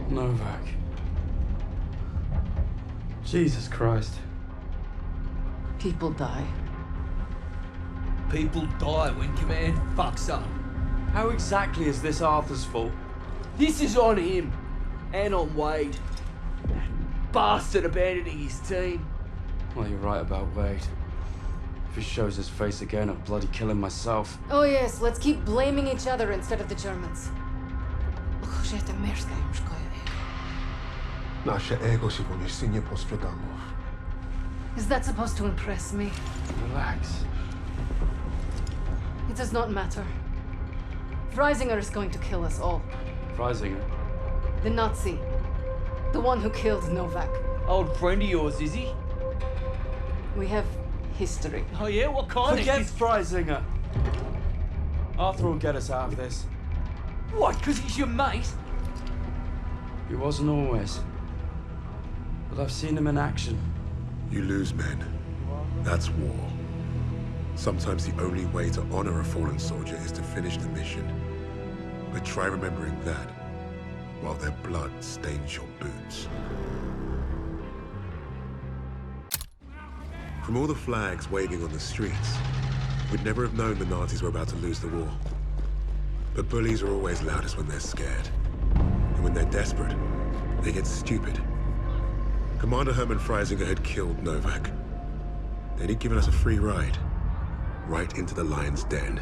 Novak. Jesus Christ. People die. People die when Command fucks up. How exactly is this Arthur's fault? This is on him. And on Wade. That bastard abandoning his team. Well, you're right about Wade. If he shows his face again, I'll bloody kill him myself. Oh yes, let's keep blaming each other instead of the Germans. Nasze ego si voglio signie postradamo. Is that supposed to impress me? Relax. It does not matter. Freisinger is going to kill us all. Freisinger? The Nazi. The one who killed Novak. Old friend of yours, is he? We have history. Oh yeah? What kind Forget of... Freisinger. Arthur will get us out of this. What, because he's your mate? He wasn't always. But I've seen him in action. You lose men. That's war. Sometimes the only way to honor a fallen soldier is to finish the mission. But try remembering that while their blood stains your boots. From all the flags waving on the streets, we'd never have known the Nazis were about to lose the war. But bullies are always loudest when they're scared. And when they're desperate, they get stupid. Commander Hermann Freisinger had killed Novak. Then he'd given us a free ride, right into the lion's den.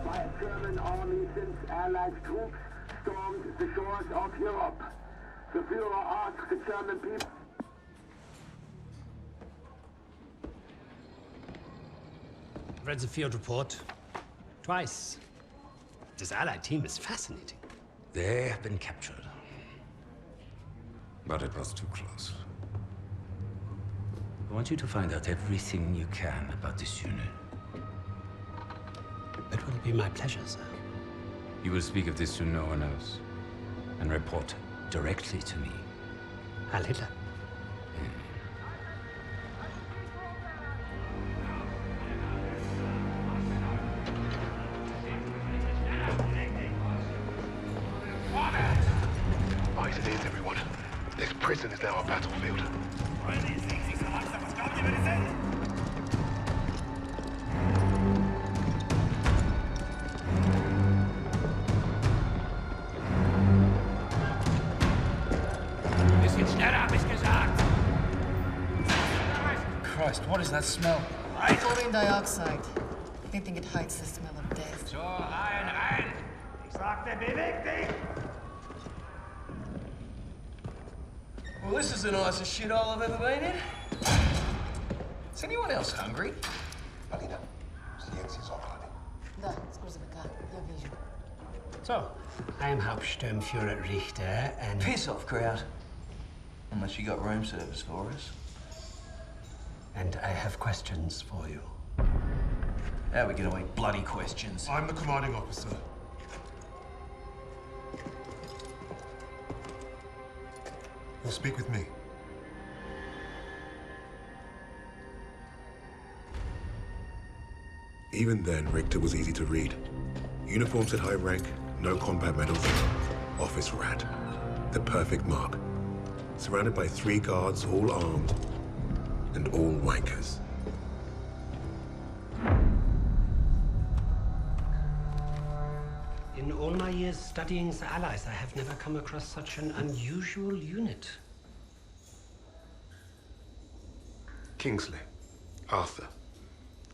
By a German army since Allied troops stormed the shores of Europe. The Führer asked the German people. Read the field report twice. This Allied team is fascinating. They have been captured. But it was too close. I want you to find out everything you can about this unit. It will be my pleasure, sir. You will speak of this to no one else, and report directly to me. Heil Hitler. Right it is, everyone. This prison is now a battlefield. Bisschen schneller, hab ich gesagt. Christ, what is that smell? Chlorine dioxide. They think it hides the smell of death. So, rein! Ich sagte, beweg dich! Well, this is the nicest shithole I've ever been in. Is anyone else hungry? Alina, silencio soprani. Da, scusa, я вижу. So, I am Hauptsturmführer Richter, and... Piss off, crowd. Unless you got room service for us. And I have questions for you. How we get away bloody questions? I'm the commanding officer. You'll speak with me. Even then, Richter was easy to read. Uniforms at high rank, no combat medals. Office rat. The perfect mark. Surrounded by 3 guards, all armed, and all wankers. In all my years studying the Allies, I have never come across such an unusual unit. Kingsley. Arthur.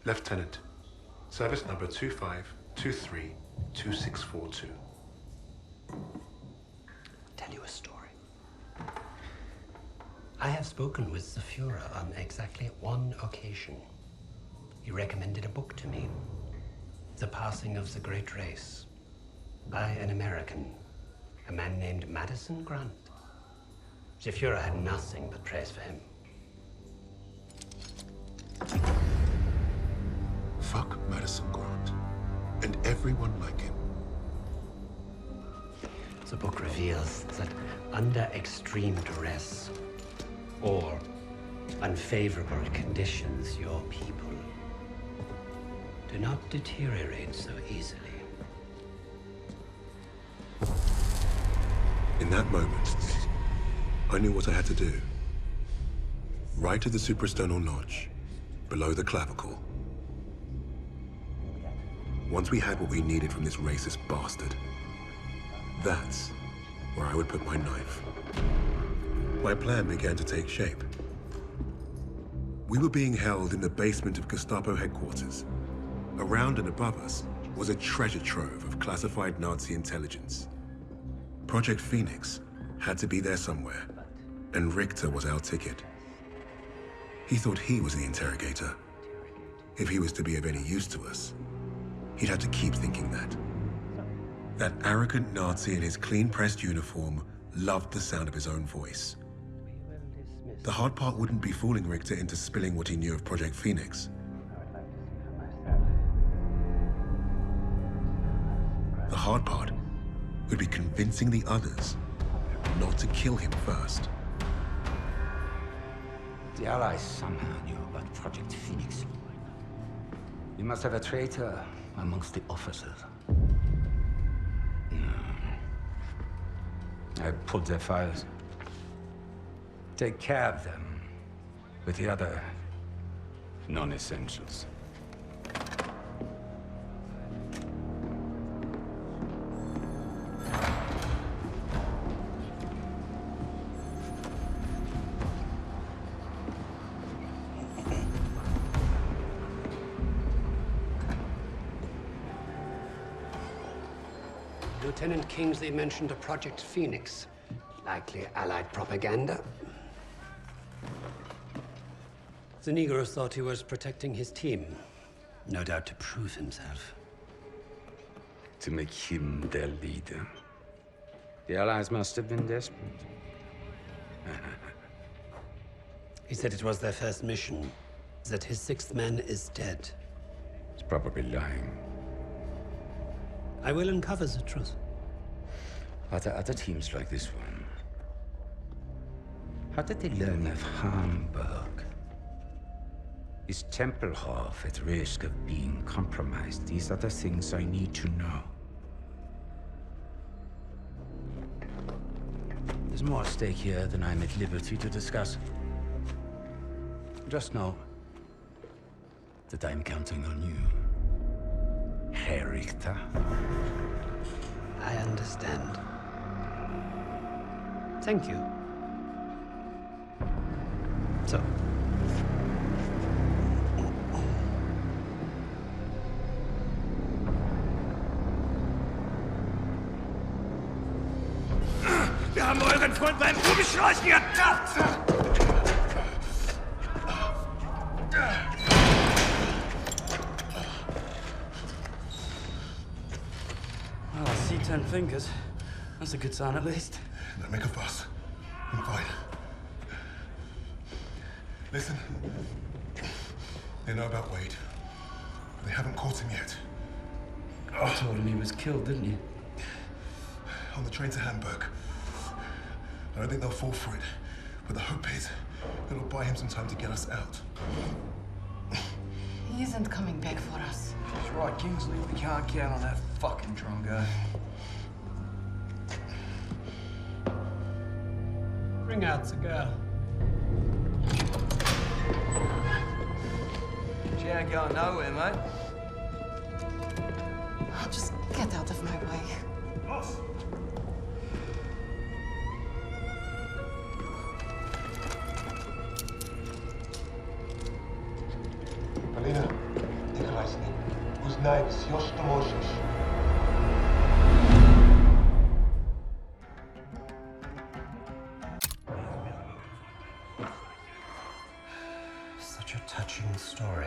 Lieutenant. Service number 25232642. Tell you a story. I have spoken with the Führer on exactly one occasion. He recommended a book to me. The Passing of the Great Race. By an American. A man named Madison Grant. The Führer had nothing but praise for him. Fuck Madison Grant. And everyone like him. The book reveals that under extreme duress or unfavorable conditions, your people do not deteriorate so easily. In that moment, I knew what I had to do. Right at the suprasternal notch, below the clavicle. Once we had what we needed from this racist bastard, that's where I would put my knife. My plan began to take shape. We were being held in the basement of Gestapo headquarters. Around and above us was a treasure trove of classified Nazi intelligence. Project Phoenix had to be there somewhere, and Richter was our ticket. He thought he was the interrogator. If he was to be of any use to us, he'd have to keep thinking that. That arrogant Nazi in his clean-pressed uniform loved the sound of his own voice. The hard part wouldn't be fooling Richter into spilling what he knew of Project Phoenix. The hard part would be convincing the others not to kill him first. The Allies somehow knew about Project Phoenix. You must have a traitor amongst the officers. No. I pulled their files. Take care of them with the other non-essentials. Lieutenant Kingsley mentioned a Project Phoenix. Likely Allied propaganda. The Negro thought he was protecting his team. No doubt to prove himself. To make him their leader. The Allies must have been desperate. He said it was their first mission. That his sixth man is dead. He's probably lying. I will uncover the truth. Are there other teams like this one? How did they learn of Hamburg? Is Tempelhof at risk of being compromised? These are the things I need to know. There's more at stake here than I'm at liberty to discuss. Just know that I'm counting on you, Herr Richter. I understand. Thank you. So. Wir haben euren Freund beim Rumschleichen ertappt! Well, I see 10 fingers. That's a good sign, at least. Don't make a fuss. I'm fine. Listen. They know about Wade. But they haven't caught him yet. I told him he was killed, didn't you? On the train to Hamburg. I don't think they'll fall for it. But the hope is it'll buy him some time to get us out. He isn't coming back for us. That's right, Kingsley. We can't count on that fucking drongo. Bring out the girl. She ain't going nowhere, mate. Oh, just get out of my way. Boss! Alina, Nikolai's name. Whose knives? Yosh to Moses. Such a touching story.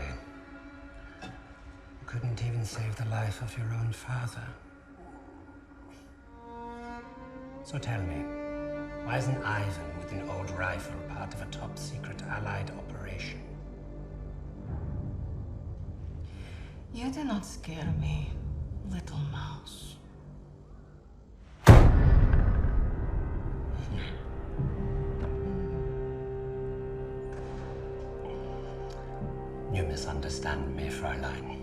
You couldn't even save the life of your own father. So tell me, why isn't Ivan with an old rifle part of a top-secret Allied operation? You do not scare me, little mouse. You misunderstand me, Fräulein.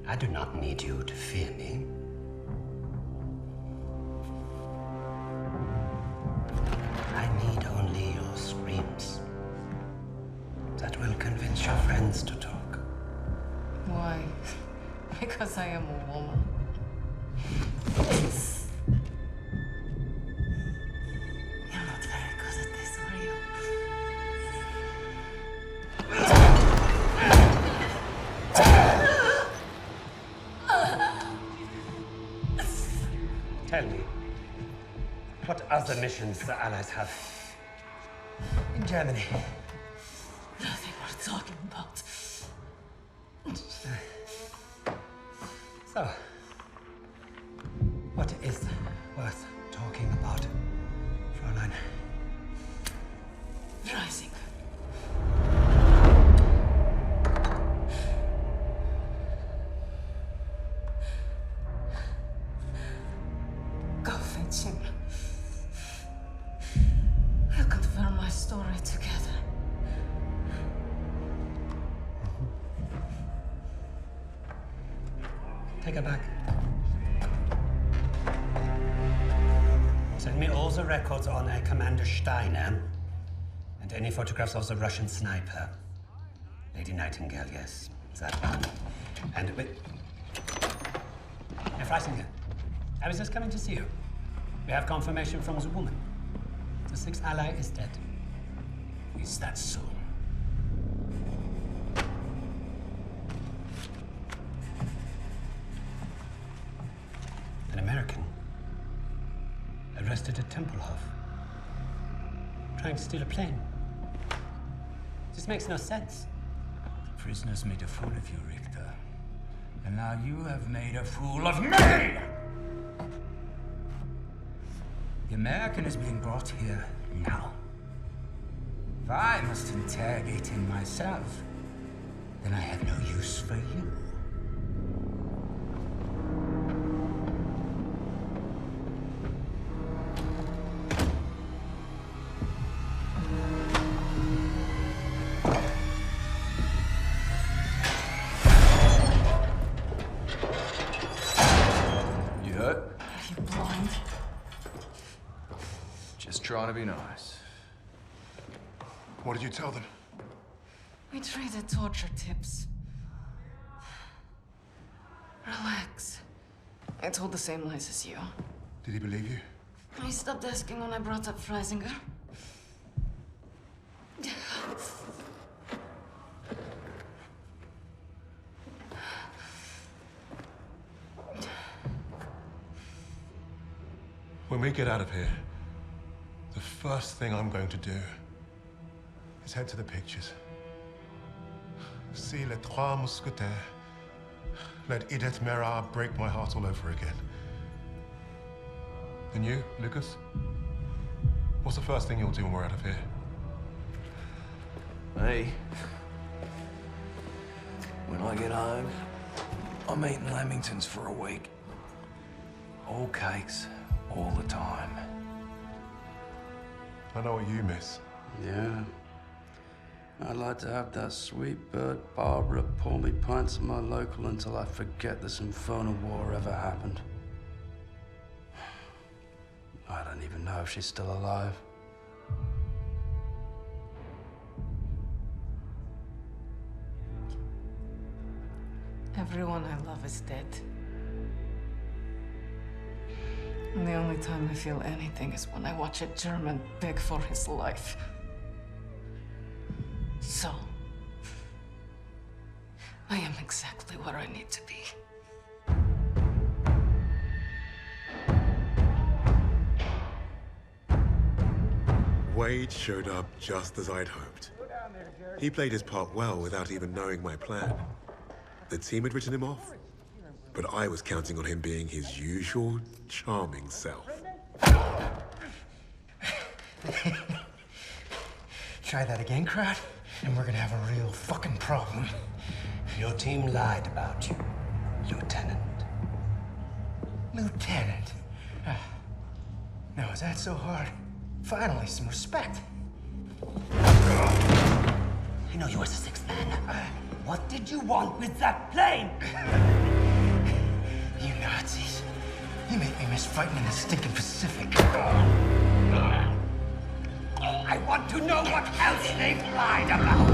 I do not need you to fear me. chance to talk. Why? Because I am a woman. You're not very good at this, are you? Tell me, what other missions the Allies have in Germany? Nothing worth talking about. So, what is worth talking about, Fräulein? Rising. Go fetch him. We'll confirm my story together. Take her back. Send me all the records on Commander Steiner and any photographs of the Russian sniper. Lady Nightingale, yes, that one. And wait. Herr Freisinger, I was just coming to see you. We have confirmation from the woman. The sixth ally is dead. Is that so? An American arrested at Tempelhof, trying to steal a plane. This makes no sense. The prisoners made a fool of you, Richter. And now you have made a fool of me! The American is being brought here now. If I must interrogate him myself, then I have no use for you. You hurt? Are you blind? Just trying to be nice. What did you tell them? We traded torture tips. Relax. I told the same lies as you. Did he believe you? He stopped asking when I brought up Freisinger. When we get out of here, the first thing I'm going to do is head to the pictures. See Les Trois Mousquetaires. Let Edith Merard break my heart all over again. And you, Lucas? What's the first thing you'll do when we're out of here? Me? When I get home, I'm eating Lamingtons for a week. All cakes, all the time. I know what you miss. Yeah. I'd like to have that sweet bird Barbara pour me pints of my local until I forget this infernal war ever happened. I don't even know if she's still alive. Everyone I love is dead. And the only time I feel anything is when I watch a German beg for his life. So, I am exactly where I need to be. Wade showed up just as I'd hoped. He played his part well without even knowing my plan. The team had written him off, but I was counting on him being his usual charming self. Try that again, crowd, and we're gonna have a real fucking problem. Your team lied about you, Lieutenant. Lieutenant? Now, is that so hard? Finally, some respect. I know you were the sixth man. What did you want with that plane? You Nazis. You make me miss fighting in the stinking Pacific. I want to know what else they've lied about.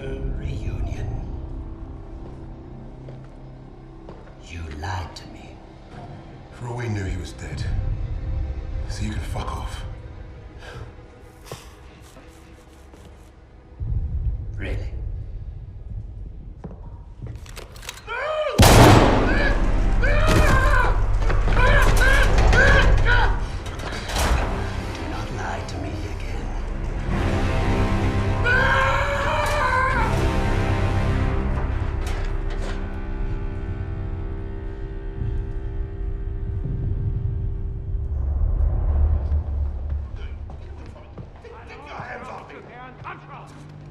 little reunion. You lied to me. For all we knew, he was dead. So you can fuck off. Really? Do not lie to me again.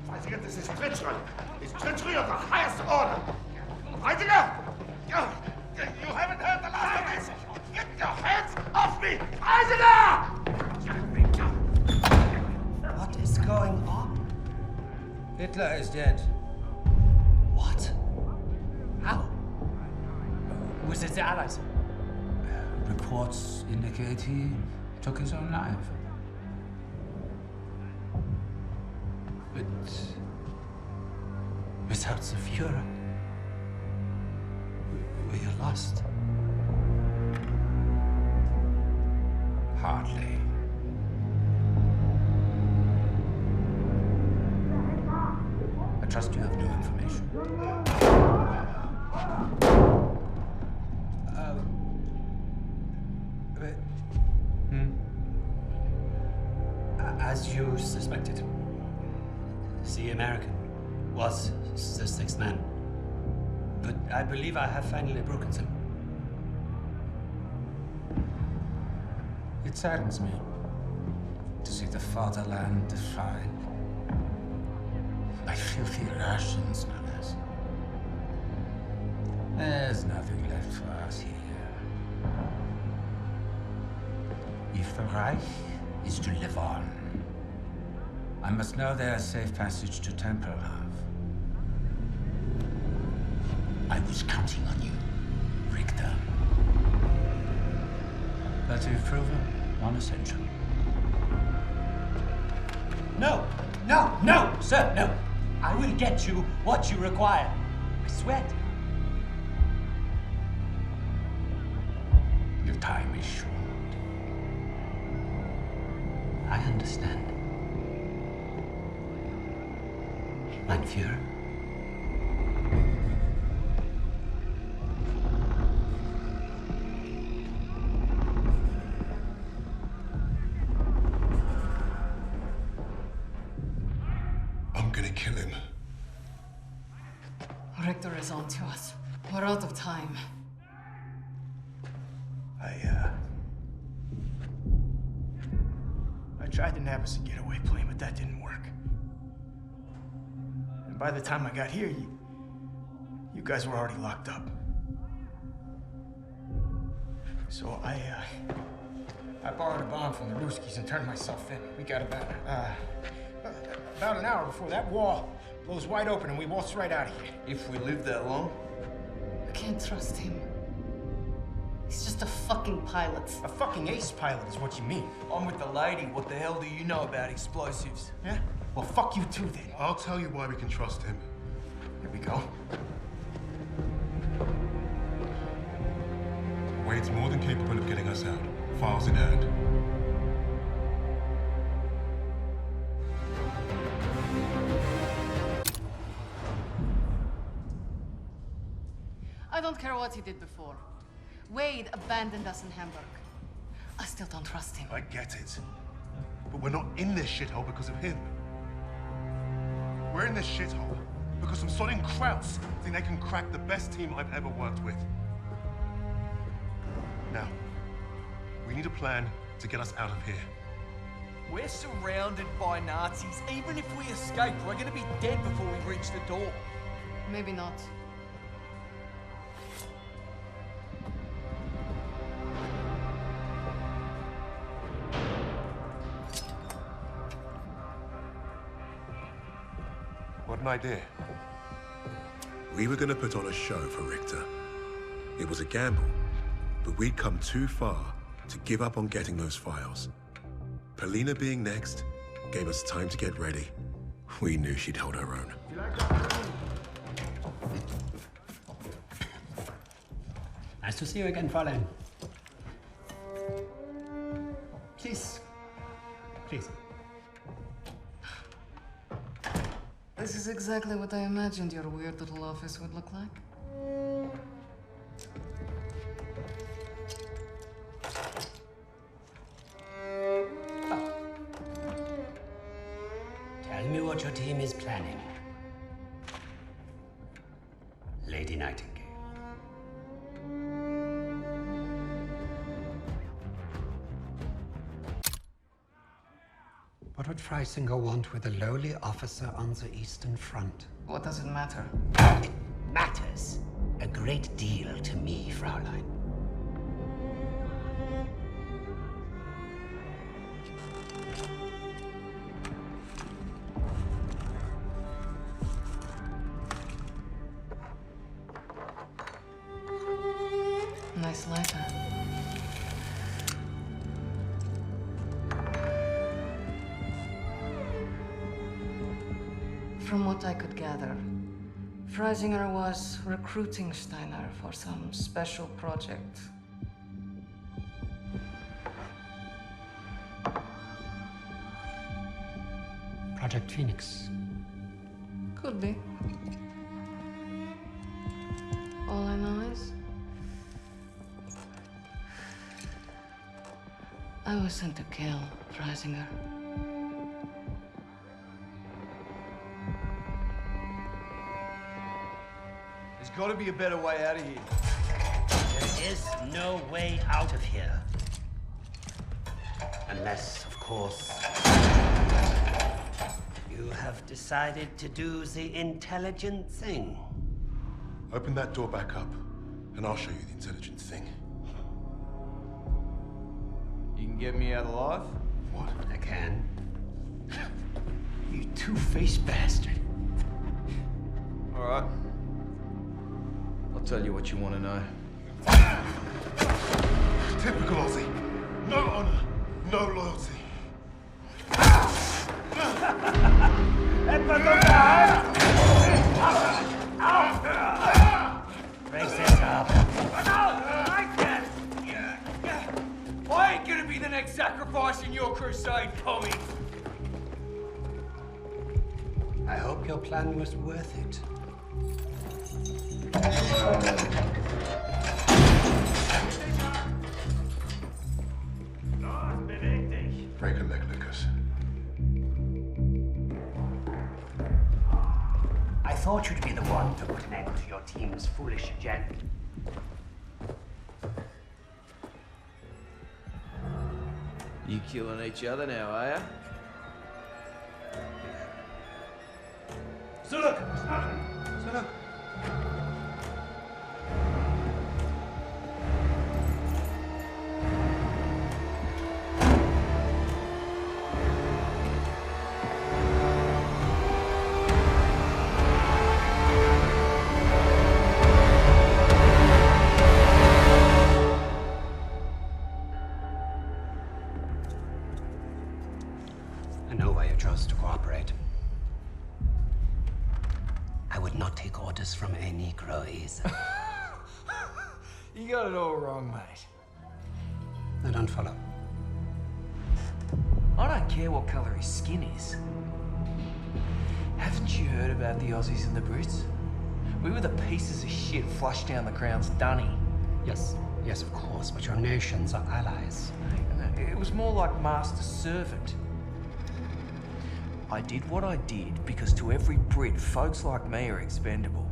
Heidegger, this is treachery. It's treachery of the highest order. Heidegger! You haven't heard the last of this! Get your hands off me! Heidegger! What is going on? Hitler is dead. What? How? Was it the Allies? Reports indicate he took his own life. But without the Führer, we are lost. Hardly. I trust you have new information. As you suspected, the American was the sixth man. But I believe I have finally broken them. It saddens me to see the fatherland defiled by filthy Russians, no less. There's nothing left for us here. If the Reich is to live on, I must know there's safe passage to Tempelhof. I was counting on you, Richter. But you've proven non-essential. No, sir, no. I will get you what you require. I swear. Your time is short. I understand. Mein Führer. I'm gonna kill him. Richter is on to us. We're out of time. I tried to nab us a getaway plane, but that didn't work. And by the time I got here, you guys were already locked up. So I borrowed a bomb from the Ruskies and turned myself in. We got about an hour before that wall blows wide open and we waltz right out of here. If we live that long? I can't trust him. He's just a fucking pilot. A fucking ace pilot is what you mean. I'm with the lady. What the hell do you know about explosives? Yeah? Well, fuck you too, then. I'll tell you why we can trust him. Here we go. Wade's more than capable of getting us out. Files in hand. I don't care what he did before. Wade abandoned us in Hamburg. I still don't trust him. I get it. But we're not in this shithole because of him. We're in this shithole because some sodding Krauts think they can crack the best team I've ever worked with. Now, we need a plan to get us out of here. We're surrounded by Nazis. Even if we escape, we're gonna be dead before we reach the door. Maybe not. What an idea. We were gonna put on a show for Richter. It was a gamble, but we'd come too far to give up on getting those files. Polina being next gave us time to get ready. We knew she'd hold her own. Nice to see you again, Fräulein. Please. Please. This is exactly what I imagined your weird little office would look like. Tell me what your team is planning. Lady Nightingale. What would Freisinger want with a lowly officer on the Eastern Front? What does it matter? It matters a great deal to me, Fraulein. Nice lighter. From what I could gather, Freisinger was recruiting Steiner for some special project. Project Phoenix. Could be. All I know is I was sent to kill Freisinger. There's got to be a better way out of here. There is no way out of here. Unless, of course, you have decided to do the intelligent thing. Open that door back up, and I'll show you the intelligent thing. You can get me out alive? What? I can. You two-faced bastard. All right. I'll tell you what you want to know. Typical Aussie. No honor, no loyalty. Brace it up. I ain't gonna be the next sacrifice in your crusade, Tommy. I hope your plan was worth it. Break a leg, Lucas. I thought you'd be the one to put an end to your team's foolish agenda. You killing each other now, are ya? Zurück! Zurück! I know why you chose to cooperate. I would not take orders from a Negro either. You got it all wrong, mate. I don't follow. I don't care what colour his skin is. Haven't you heard about the Aussies and the Brits? We were the pieces of shit flushed down the Crown's dunny. Yes, yes, of course, but your nations are allies. It was more like master-servant. I did what I did because to every Brit, folks like me are expendable.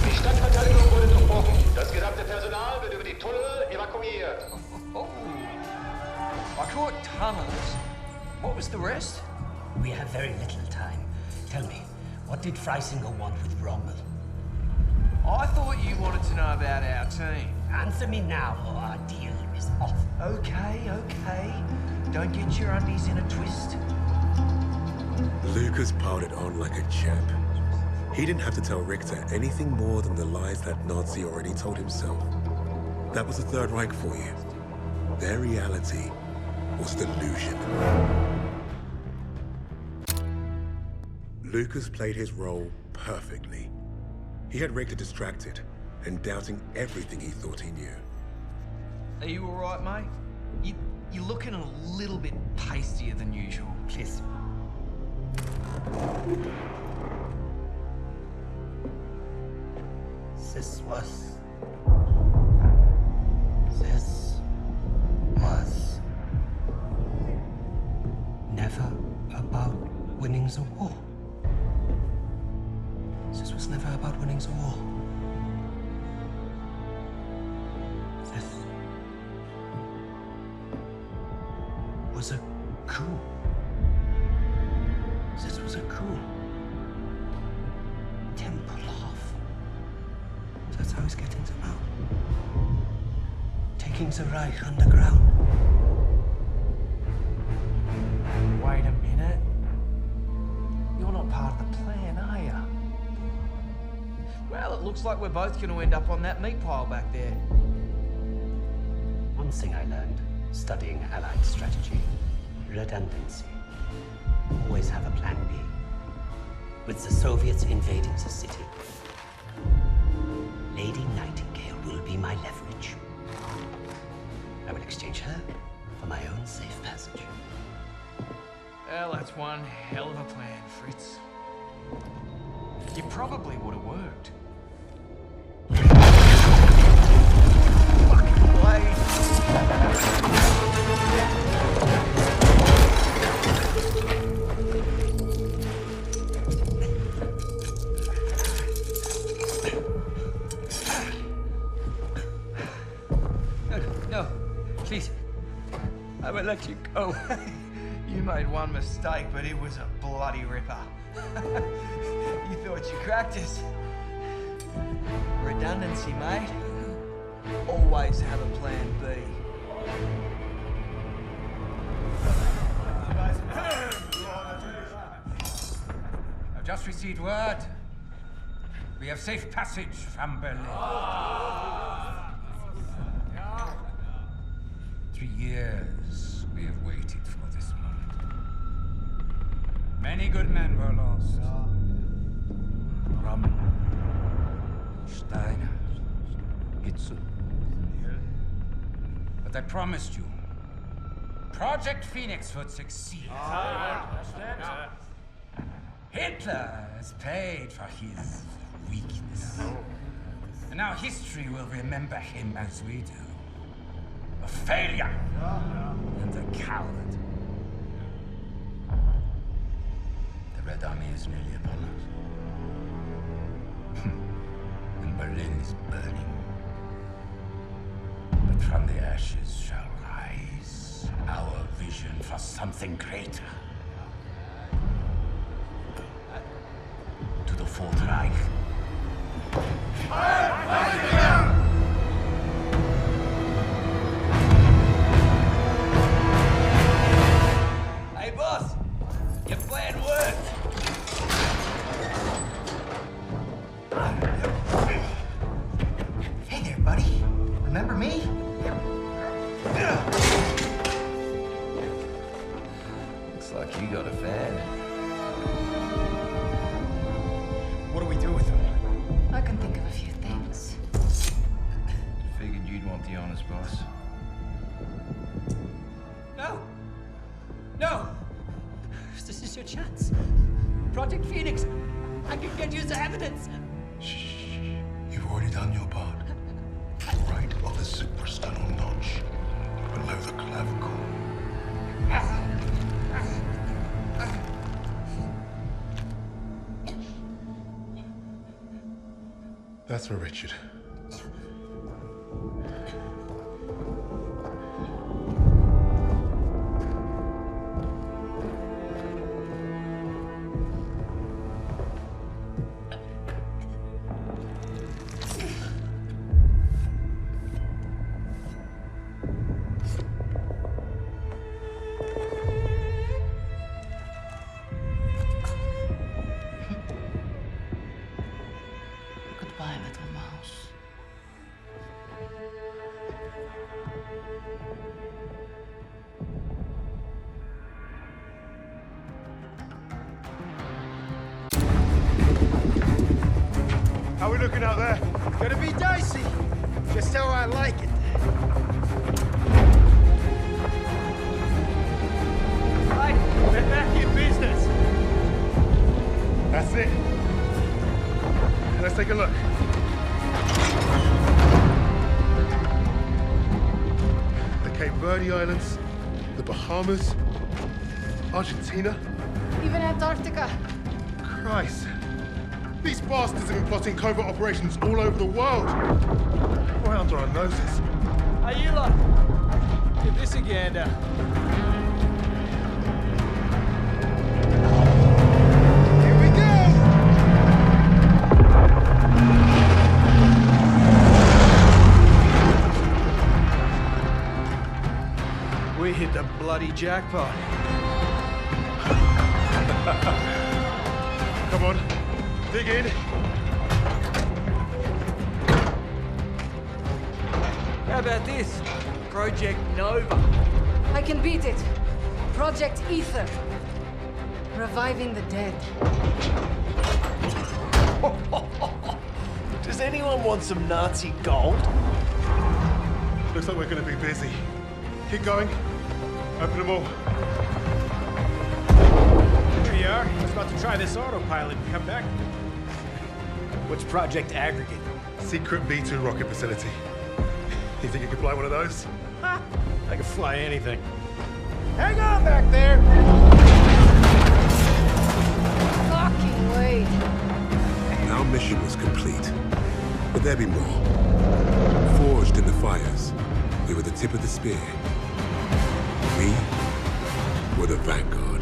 Die Stadtverteidigung wurde durchbrochen. Das gesamte Personal wird über die Tunnel evakuiert. Oh, I caught tunnels. What was the rest? We have very little time. Tell me, what did Freisinger want with Rommel? I thought you wanted to know about our team. Answer me now, or our deal is off. Okay. Don't get your undies in a twist. Lucas piled it on like a champ. He didn't have to tell Richter anything more than the lies that Nazi already told himself. That was the Third Reich for you. Their reality was delusion. Lucas played his role perfectly. He had Richter distracted and doubting everything he thought he knew. Are you all right, mate? You're looking a little bit pastier than usual. Please. This was never about winning the war. This was never about winning the war. This was a coup. This was a coup. Tempelhof. That's how he's getting them out. Taking the Reich underground. Wait a minute. You're not part of the plan, are you? Well, it looks like we're both going to end up on that meat pile back there. One thing I learned studying Allied strategy: redundancy. Always have a plan B. With the Soviets invading the city, Lady Nightingale will be my leverage. I will exchange her for my own safe passage. Well, that's one hell of a plan, Fritz. You probably would have worked. Fucking blade! No, please. I will let you go. You made one mistake, but it was a bloody ripper. You thought you cracked us. Redundancy, mate. Always have a plan B. I've just received word. We have safe passage from Berlin. 3 years we have waited for this moment. Many good men were lost. Rommel, Steiner, Hitze. But I promised you, Project Phoenix would succeed. Hitler has paid for his weakness. And now history will remember him as we do. A failure and a coward. The Red Army is nearly upon us. And Berlin is burning. But from the ashes shall rise our vision for something greater. To the Fourth Reich. Hey, boss! Your plan worked! Hey there, buddy. Remember me? Looks like you got a fan. What do we do with him? I can think of a few things. Figured you'd want the honest boss. No! No! This is your chance. Project Phoenix! I can get you the evidence! Shh. You've already done your part. Right on the suprasternal notch, below the clavicle. That's for Richard. Goodbye, little mouse. How we looking out there? Gonna be dicey. Just how I like it. Hey, we're back in business. That's it. Let's take a look. The Cape Verde Islands, the Bahamas, Argentina. Even Antarctica. Christ. These bastards have been plotting covert operations all over the world. Right under our noses. Hey, you lot. Give this a gander. Here we go! We hit the bloody jackpot. Come on, dig in. How about this? Project Nova. I can beat it. Project Ether. Reviving the dead. Does anyone want some Nazi gold? Looks like we're gonna be busy. Keep going. Open them all. Here you are. I was about to try this autopilot and come back. What's Project Aggregate? Secret B-2 rocket facility. You think you could fly one of those? Ha! I can fly anything. Hang on back there! Fucking wait. Our mission was complete. But there'd be more. Forged in the fires, we were the tip of the spear. We were the Vanguard.